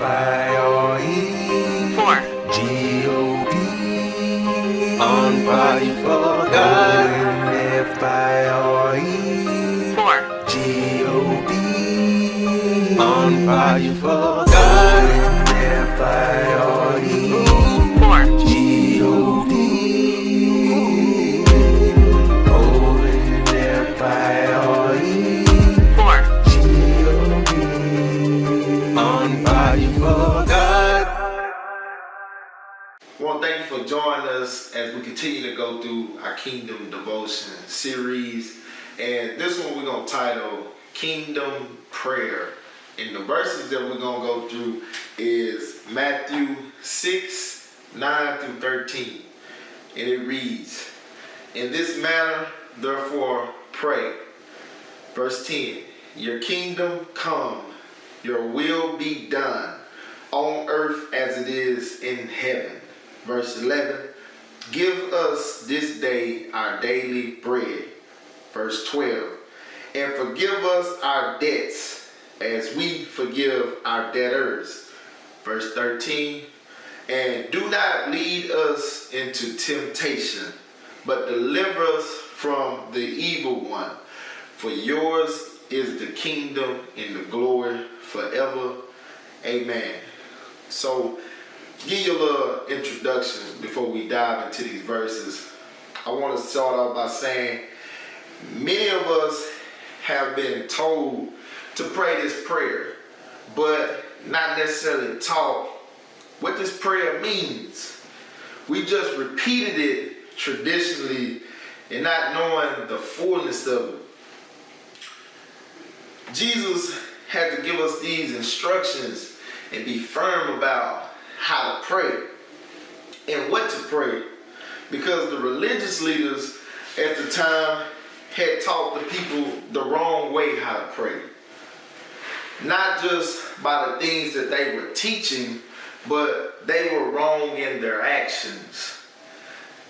F-I-R-E. 4, G-O-D. On fire for God. F-I-R-E. 4, G-O-D. On fire for God. F-I-R-E. 4, G-O-D. F-I-R-E. 4. G-O-D. On fire for God. I want to thank you for joining us as we continue to go through our Kingdom Devotion series. And this one we're going to title Kingdom Prayer. And the verses that we're going to go through is Matthew 6, 9 through 13. And it reads, "In this manner, therefore, pray." Verse 10, "Your kingdom come, your will be done, on earth as it is in heaven." Verse 11, "Give us this day our daily bread." Verse 12, "And forgive us our debts as we forgive our debtors." Verse 13, "And do not lead us into temptation, but deliver us from the evil one. For yours is the kingdom and the glory forever. Amen." So, give you a little introduction before we dive into these verses. I want to start off by saying many of us have been told to pray this prayer, but not necessarily taught what this prayer means. We just repeated it traditionally and not knowing the fullness of it. Jesus had to give us these instructions and be firm about how to pray and what to pray, because the religious leaders at the time had taught the people the wrong way how to pray. Not just by the things that they were teaching, but they were wrong in their actions.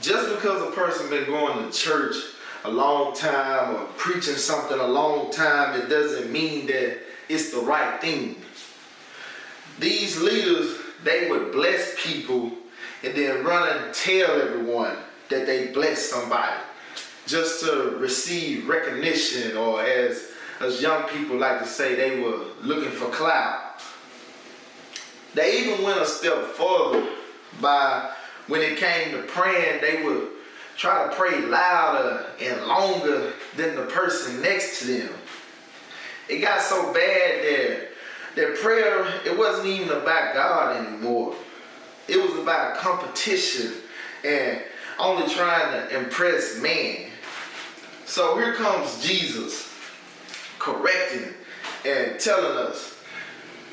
Just because a person been going to church a long time or preaching something a long time, it doesn't mean that it's the right thing. These leaders, they would bless people and then run and tell everyone that they blessed somebody just to receive recognition, or as young people like to say, they were looking for clout. They even went a step further by when it came to praying, they would try to pray louder and longer than the person next to them. It got so bad that prayer, it wasn't even about God anymore. It was about competition and only trying to impress man. So here comes Jesus correcting and telling us,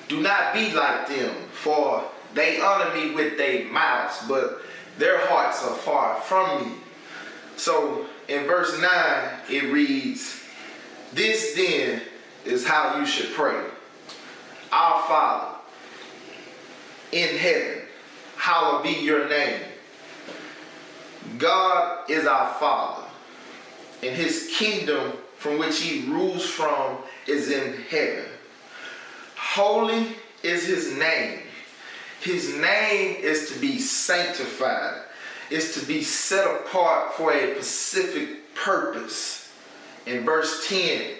do not be like them, for they honor me with their mouths, but their hearts are far from me. So in verse 9, it reads, "This then is how you should pray. Our Father in heaven, hallowed be your name." God is our Father, and his kingdom from which he rules from is in heaven. Holy is his name. His name is to be sanctified. It's to be set apart for a specific purpose. In verse 10,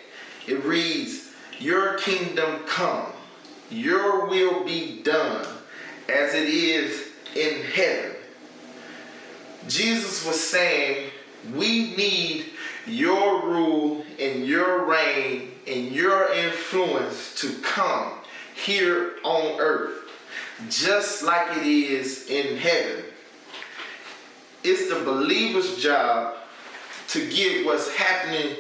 it reads, "Your kingdom come, your will be done as it is in heaven." Jesus was saying, we need your rule and your reign and your influence to come here on earth, just like it is in heaven. It's the believer's job to get what's happening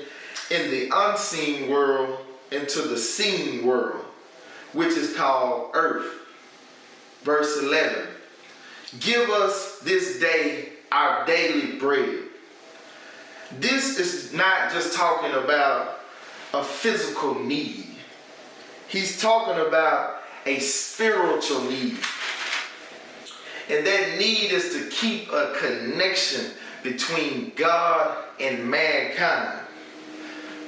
in the unseen world into the seen world, which is called earth. Verse 11, "Give us this day our daily bread." This is not just talking about a physical need. He's talking about a spiritual need. And that need is to keep a connection between God and mankind.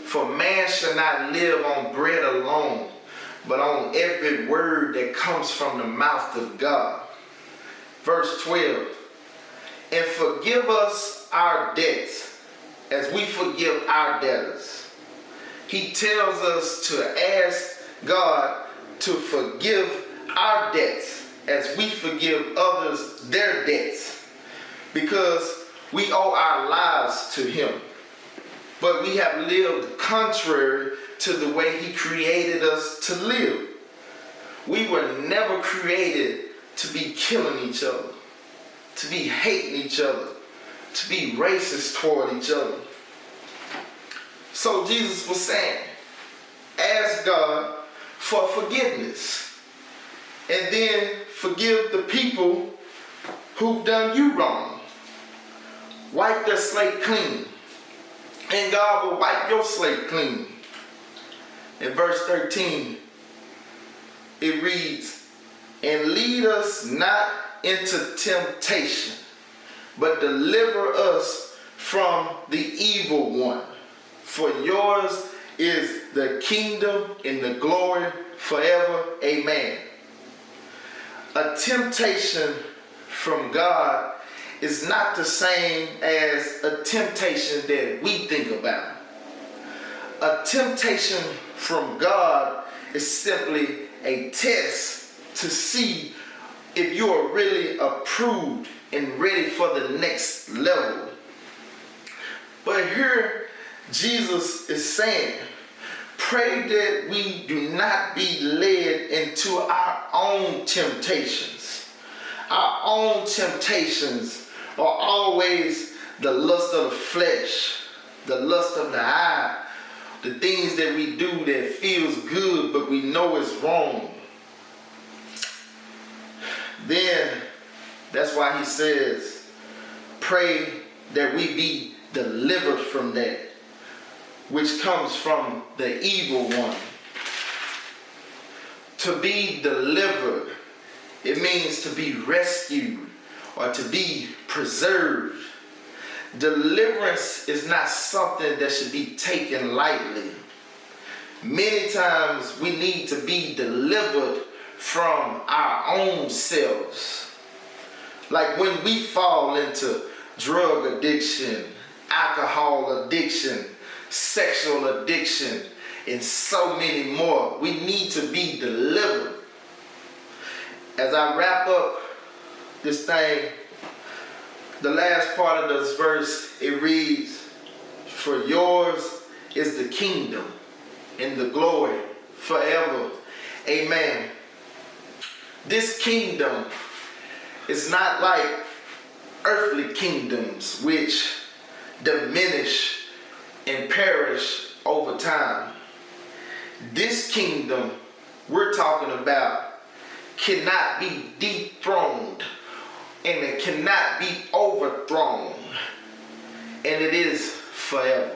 For man shall not live on bread alone, but on every word that comes from the mouth of God. Verse 12, and forgive us our debts as we forgive our debtors. He tells us to ask God to forgive our debts as we forgive others their debts, because we owe our lives to him, but we have lived contrary to the way he created us to live. We were never created to be killing each other, to be hating each other, to be racist toward each other. So Jesus was saying, ask God for forgiveness, and then forgive the people who've done you wrong. Wipe their slate clean, and God will wipe your slate clean. In verse 13, it reads, and lead us not into temptation, but deliver us from the evil one. For yours is the kingdom and the glory forever. Amen. A temptation from God is not the same as a temptation that we think about. A temptation from God is simply a test to see if you are really approved and ready for the next level. But here Jesus is saying, pray that we do not be led into our own temptations. Our own temptations are always the lust of the flesh, the lust of the eye, the things that we do that feels good but we know is wrong. Then that's why he says, pray that we be delivered from that which comes from the evil one. To be delivered, it means to be rescued or to be preserved. Deliverance is not something that should be taken lightly. Many times we need to be delivered from our own selves. Like when we fall into drug addiction, alcohol addiction, sexual addiction, and so many more, we need to be delivered. As I wrap up this thing, the last part of this verse, it reads, for yours is the kingdom and the glory forever. Amen. This kingdom is not like earthly kingdoms which diminish and perish over time. This kingdom we're talking about cannot be dethroned, and it cannot be overthrown, and it is forever.